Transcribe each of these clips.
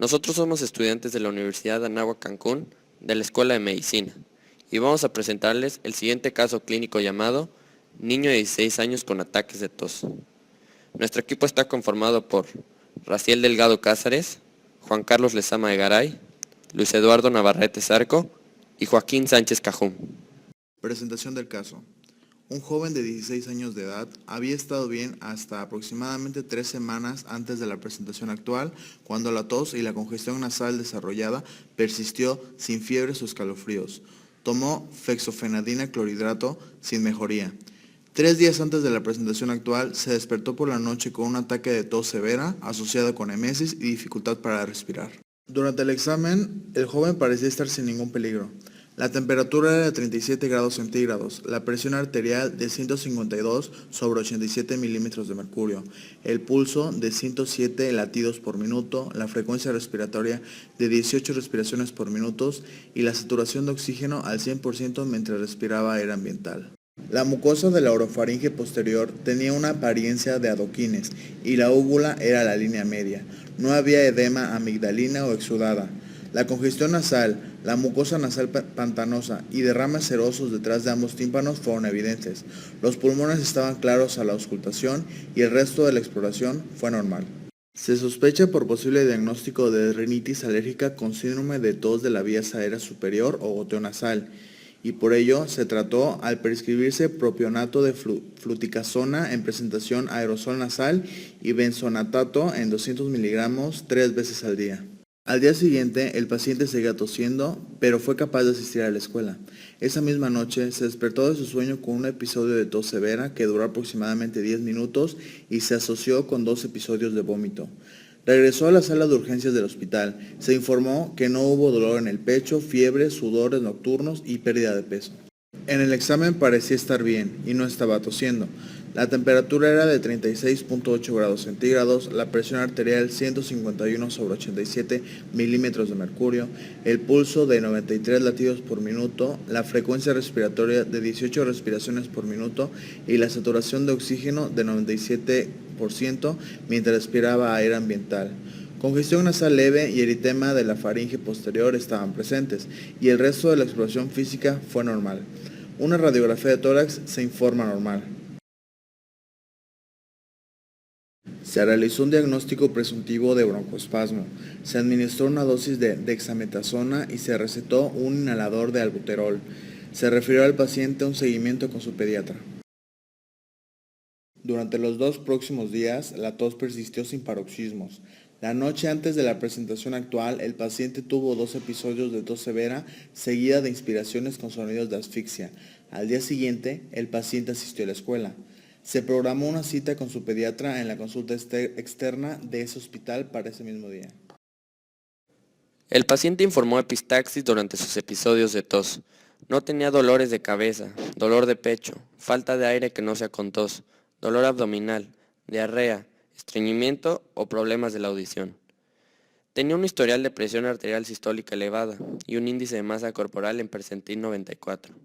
Nosotros somos estudiantes de la Universidad de Anáhuac Cancún, de la Escuela de Medicina, y vamos a presentarles el siguiente caso clínico llamado niño de 16 años con ataques de tos. Nuestro equipo está conformado por Raciel Delgado Cázares, Juan Carlos Lezama de Garay, Luis Eduardo Navarrete Zarco y Joaquín Sánchez Cajún. Presentación del caso. Un joven de 16 años de edad había estado bien hasta aproximadamente 3 semanas antes de la presentación actual, cuando la tos y la congestión nasal desarrollada persistió sin fiebres o escalofríos. Tomó fexofenadina clorhidrato sin mejoría. 3 días antes de la presentación actual, se despertó por la noche con un ataque de tos severa asociado con emesis y dificultad para respirar. Durante el examen, el joven parecía estar sin ningún peligro. La temperatura era de 37 grados centígrados, la presión arterial de 152 sobre 87 milímetros de mercurio, el pulso de 107 latidos por minuto, la frecuencia respiratoria de 18 respiraciones por minuto y la saturación de oxígeno al 100% mientras respiraba aire ambiental. La mucosa de la orofaringe posterior tenía una apariencia de adoquines y la úvula era la línea media. No había edema amigdalina o exudada. La congestión nasal, la mucosa nasal pantanosa y derrames serosos detrás de ambos tímpanos fueron evidentes. Los pulmones estaban claros a la auscultación y el resto de la exploración fue normal. Se sospecha por posible diagnóstico de rinitis alérgica con síndrome de tos de la vía aérea superior o goteo nasal, y por ello se trató al prescribirse propionato de fluticasona en presentación aerosol nasal y benzonatato en 200 miligramos 3 veces al día. Al día siguiente, el paciente seguía tosiendo, pero fue capaz de asistir a la escuela. Esa misma noche, se despertó de su sueño con un episodio de tos severa que duró aproximadamente 10 minutos y se asoció con 2 episodios de vómito. Regresó a la sala de urgencias del hospital. Se informó que no hubo dolor en el pecho, fiebre, sudores nocturnos y pérdida de peso. En el examen parecía estar bien y no estaba tosiendo. La temperatura era de 36.8 grados centígrados, la presión arterial 151 sobre 87 milímetros de mercurio, el pulso de 93 latidos por minuto, la frecuencia respiratoria de 18 respiraciones por minuto y la saturación de oxígeno de 97% mientras respiraba aire ambiental. Congestión nasal leve y eritema de la faringe posterior estaban presentes y el resto de la exploración física fue normal. Una radiografía de tórax se informa normal. Se realizó un diagnóstico presuntivo de broncoespasmo, se administró una dosis de dexametasona y se recetó un inhalador de albuterol. Se refirió al paciente a un seguimiento con su pediatra. Durante los 2 próximos días, la tos persistió sin paroxismos. La noche antes de la presentación actual, el paciente tuvo 2 episodios de tos severa seguida de inspiraciones con sonidos de asfixia. Al día siguiente, el paciente asistió a la escuela. Se programó una cita con su pediatra en la consulta externa de ese hospital para ese mismo día. El paciente informó epistaxis durante sus episodios de tos. No tenía dolores de cabeza, dolor de pecho, falta de aire que no sea con tos, dolor abdominal, diarrea, estreñimiento o problemas de la audición. Tenía un historial de presión arterial sistólica elevada y un índice de masa corporal en percentil 94.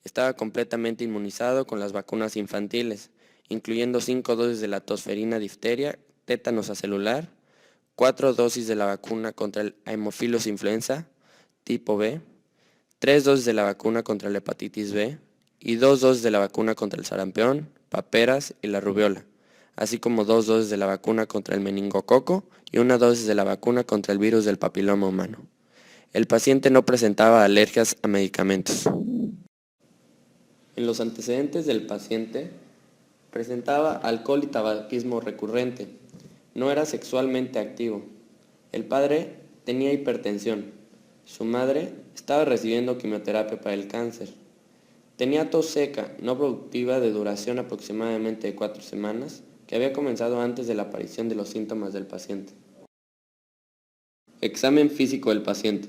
Estaba completamente inmunizado con las vacunas infantiles, incluyendo 5 dosis de la tosferina difteria, tétanos acelular, 4 dosis de la vacuna contra el Haemophilus influenza tipo B, 3 dosis de la vacuna contra la hepatitis B y 2 dosis de la vacuna contra el sarampión, paperas y la rubiola, así como 2 dosis de la vacuna contra el meningococo y 1 dosis de la vacuna contra el virus del papiloma humano. El paciente no presentaba alergias a medicamentos. En los antecedentes del paciente, presentaba alcohol y tabaquismo recurrente. No era sexualmente activo. El padre tenía hipertensión. Su madre estaba recibiendo quimioterapia para el cáncer. Tenía tos seca, no productiva de duración aproximadamente de 4 semanas, que había comenzado antes de la aparición de los síntomas del paciente. Examen físico del paciente.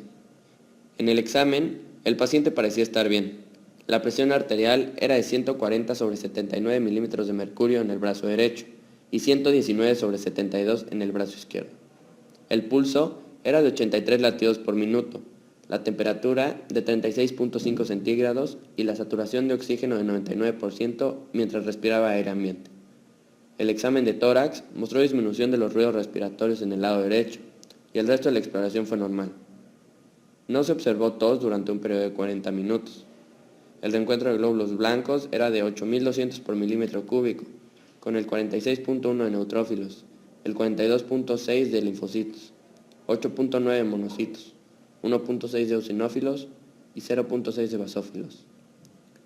En el examen, el paciente parecía estar bien. La presión arterial era de 140 sobre 79 milímetros de mercurio en el brazo derecho y 119 sobre 72 en el brazo izquierdo. El pulso era de 83 latidos por minuto, la temperatura de 36.5 centígrados y la saturación de oxígeno de 99% mientras respiraba aire ambiente. El examen de tórax mostró disminución de los ruidos respiratorios en el lado derecho y el resto de la exploración fue normal. No se observó tos durante un periodo de 40 minutos. El reencuentro de glóbulos blancos era de 8.200 por milímetro cúbico, con el 46.1 de neutrófilos, el 42.6 de linfocitos, 8.9 de monocitos, 1.6 de eosinófilos y 0.6 de basófilos.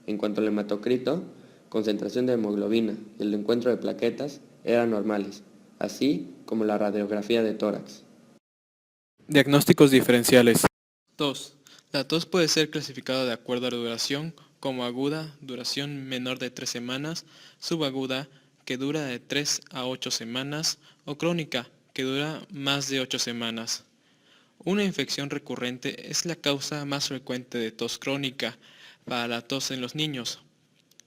En cuanto al hematocrito, concentración de hemoglobina y el encuentro de plaquetas eran normales, así como la radiografía de tórax. Diagnósticos diferenciales. Tos. La tos puede ser clasificada de acuerdo a la duración, como aguda, duración menor de 3 semanas, subaguda, que dura de 3 a 8 semanas, o crónica, que dura más de 8 semanas. Una infección recurrente es la causa más frecuente de tos crónica para la tos en los niños.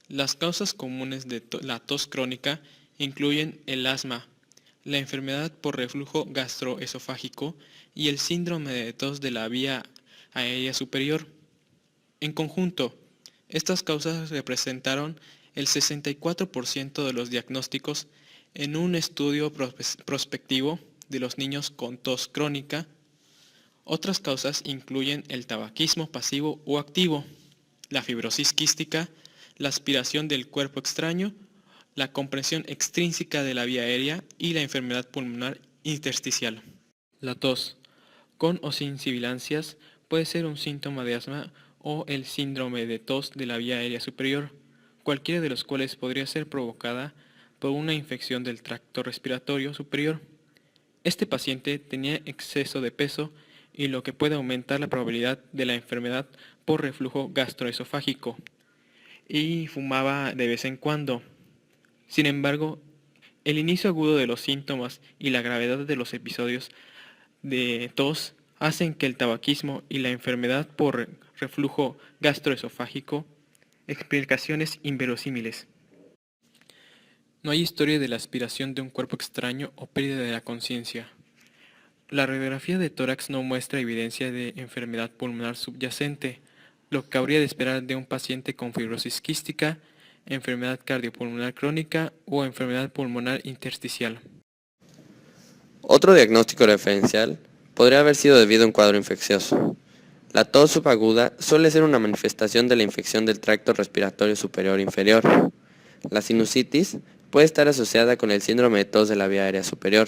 Las causas comunes de la tos crónica incluyen el asma, la enfermedad por reflujo gastroesofágico y el síndrome de tos de la vía aérea superior. En conjunto, estas causas representaron el 64% de los diagnósticos en un estudio prospectivo de los niños con tos crónica. Otras causas incluyen el tabaquismo pasivo o activo, la fibrosis quística, la aspiración del cuerpo extraño, la compresión extrínseca de la vía aérea y la enfermedad pulmonar intersticial. La tos, con o sin sibilancias, puede ser un síntoma de asma o el síndrome de tos de la vía aérea superior, cualquiera de los cuales podría ser provocada por una infección del tracto respiratorio superior. Este paciente tenía exceso de peso y lo que puede aumentar la probabilidad de la enfermedad por reflujo gastroesofágico, y fumaba de vez en cuando. Sin embargo, el inicio agudo de los síntomas y la gravedad de los episodios de tos hacen que el tabaquismo y la enfermedad por reflujo gastroesofágico explicaciones inverosímiles. No hay historia de la aspiración de un cuerpo extraño o pérdida de la conciencia. La radiografía de tórax no muestra evidencia de enfermedad pulmonar subyacente, lo que cabría de esperar de un paciente con fibrosis quística, enfermedad cardiopulmonar crónica o enfermedad pulmonar intersticial. Otro diagnóstico referencial podría haber sido debido a un cuadro infeccioso. La tos subaguda suele ser una manifestación de la infección del tracto respiratorio superior e inferior. La sinusitis puede estar asociada con el síndrome de tos de la vía aérea superior.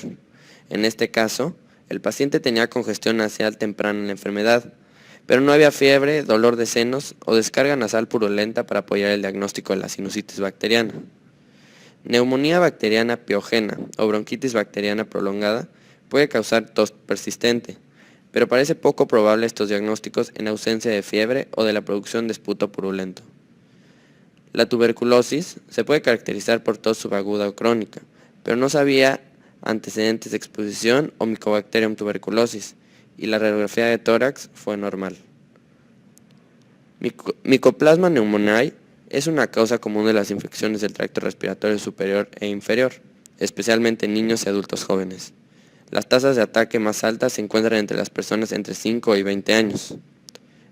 En este caso, el paciente tenía congestión nasal temprana en la enfermedad, pero no había fiebre, dolor de senos o descarga nasal purulenta para apoyar el diagnóstico de la sinusitis bacteriana. Neumonía bacteriana piogena o bronquitis bacteriana prolongada puede causar tos persistente, pero parece poco probable estos diagnósticos en ausencia de fiebre o de la producción de esputo purulento. La tuberculosis se puede caracterizar por tos subaguda o crónica, pero no había antecedentes de exposición o Mycobacterium tuberculosis, y la radiografía de tórax fue normal. Mycoplasma pneumoniae es una causa común de las infecciones del tracto respiratorio superior e inferior, especialmente en niños y adultos jóvenes. Las tasas de ataque más altas se encuentran entre las personas entre 5 y 20 años.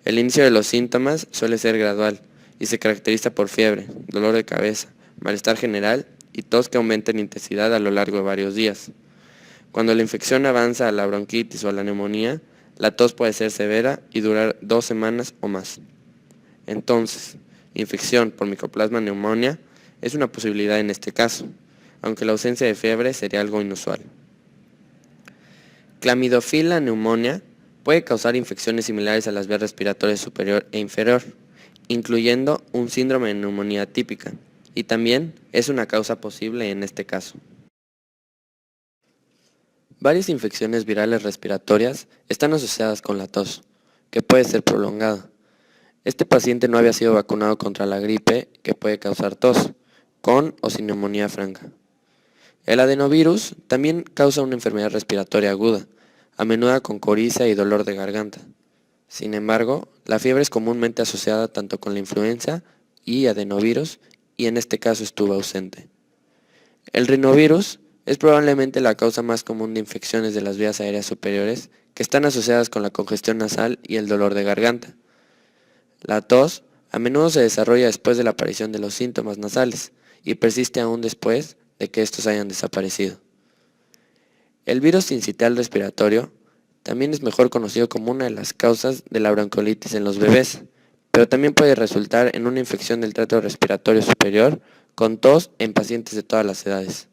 El inicio de los síntomas suele ser gradual y se caracteriza por fiebre, dolor de cabeza, malestar general y tos que aumenta en intensidad a lo largo de varios días. Cuando la infección avanza a la bronquitis o a la neumonía, la tos puede ser severa y durar 2 semanas o más. Entonces, infección por Mycoplasma pneumoniae es una posibilidad en este caso, aunque la ausencia de fiebre sería algo inusual. Chlamydophila pneumoniae puede causar infecciones similares a las vías respiratorias superior e inferior, incluyendo un síndrome de neumonía típica, y también es una causa posible en este caso. Varias infecciones virales respiratorias están asociadas con la tos, que puede ser prolongada. Este paciente no había sido vacunado contra la gripe, que puede causar tos, con o sin neumonía franca. El adenovirus también causa una enfermedad respiratoria aguda, a menudo con coriza y dolor de garganta. Sin embargo, la fiebre es comúnmente asociada tanto con la influenza y adenovirus, y en este caso estuvo ausente. El rinovirus es probablemente la causa más común de infecciones de las vías aéreas superiores que están asociadas con la congestión nasal y el dolor de garganta. La tos a menudo se desarrolla después de la aparición de los síntomas nasales y persiste aún después de que estos hayan desaparecido. El virus sincitial respiratorio También es mejor conocido como una de las causas de la bronquiolitis en los bebés, pero también puede resultar en una infección del tracto respiratorio superior con tos en pacientes de todas las edades.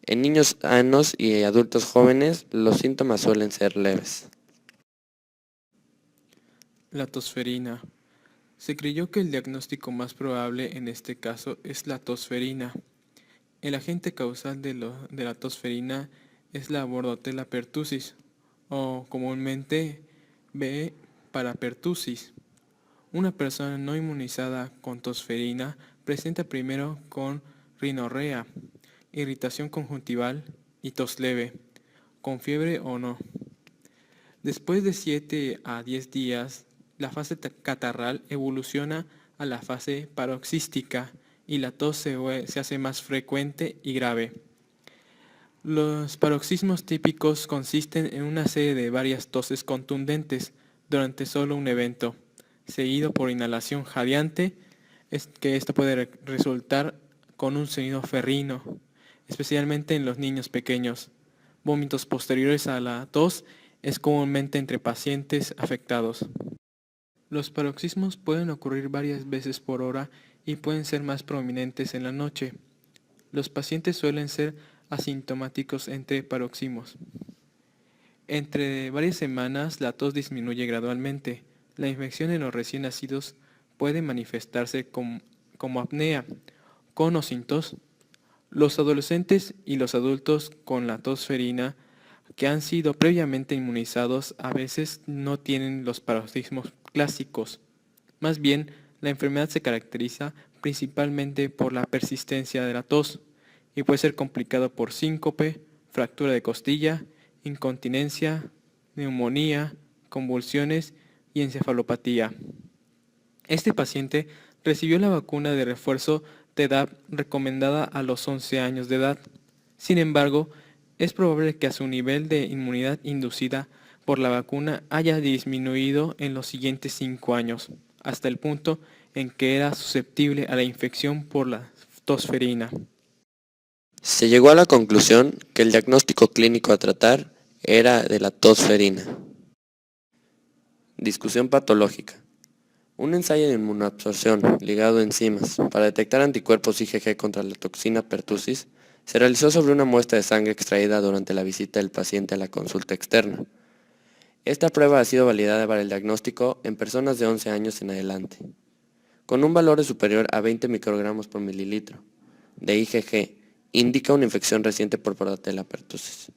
En niños sanos y adultos jóvenes, los síntomas suelen ser leves. La tosferina. Se creyó que el diagnóstico más probable en este caso es la tosferina. El agente causal de la tosferina es la Bordetella pertussis, o comúnmente B. parapertussis. Una persona no inmunizada con tosferina presenta primero con rinorrea, irritación conjuntival y tos leve, con fiebre o no. Después de 7 a 10 días, la fase catarral evoluciona a la fase paroxística y la tos se hace más frecuente y grave. Los paroxismos típicos consisten en una serie de varias toses contundentes durante solo un evento, seguido por inhalación jadeante, que esto puede resultar con un sonido ferrino, especialmente en los niños pequeños. Vómitos posteriores a la tos es comúnmente entre pacientes afectados. Los paroxismos pueden ocurrir varias veces por hora y pueden ser más prominentes en la noche. Los pacientes suelen ser asintomáticos entre paroxismos. Entre varias semanas la tos disminuye gradualmente. La infección en los recién nacidos puede manifestarse como apnea, con o sin tos. Los adolescentes y los adultos con la tosferina que han sido previamente inmunizados a veces no tienen los paroxismos clásicos. Más bien, la enfermedad se caracteriza principalmente por la persistencia de la tos y puede ser complicado por síncope, fractura de costilla, incontinencia, neumonía, convulsiones y encefalopatía. Este paciente recibió la vacuna de refuerzo Tdap recomendada a los 11 años de edad. Sin embargo, es probable que su nivel de inmunidad inducida por la vacuna haya disminuido en los siguientes 5 años, hasta el punto en que era susceptible a la infección por la tosferina. Se llegó a la conclusión que el diagnóstico clínico a tratar era de la tosferina. Discusión patológica. Un ensayo de inmunoabsorción ligado a enzimas para detectar anticuerpos IgG contra la toxina pertussis se realizó sobre una muestra de sangre extraída durante la visita del paciente a la consulta externa. Esta prueba ha sido validada para el diagnóstico en personas de 11 años en adelante, con un valor superior a 20 microgramos por mililitro de IgG, indica una infección reciente por Bordetella pertussis.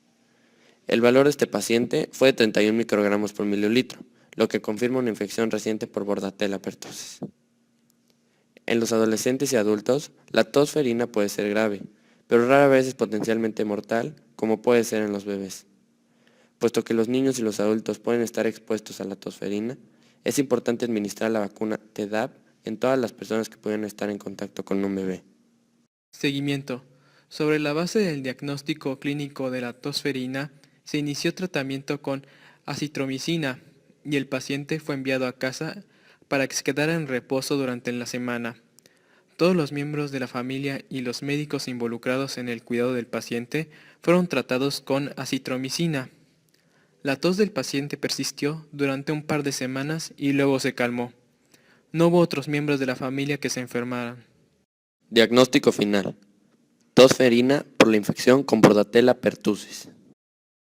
El valor de este paciente fue de 31 microgramos por mililitro, lo que confirma una infección reciente por Bordetella pertussis. En los adolescentes y adultos, la tosferina puede ser grave, pero rara vez es potencialmente mortal, como puede ser en los bebés. Puesto que los niños y los adultos pueden estar expuestos a la tosferina, es importante administrar la vacuna Tdap en todas las personas que pueden estar en contacto con un bebé. Seguimiento. Sobre la base del diagnóstico clínico de la tosferina, se inició tratamiento con acitromicina y el paciente fue enviado a casa para que se quedara en reposo durante la semana. Todos los miembros de la familia y los médicos involucrados en el cuidado del paciente fueron tratados con acitromicina. La tos del paciente persistió durante un par de semanas y luego se calmó. No hubo otros miembros de la familia que se enfermaran. Diagnóstico final. Tosferina por la infección con Bordetella pertussis.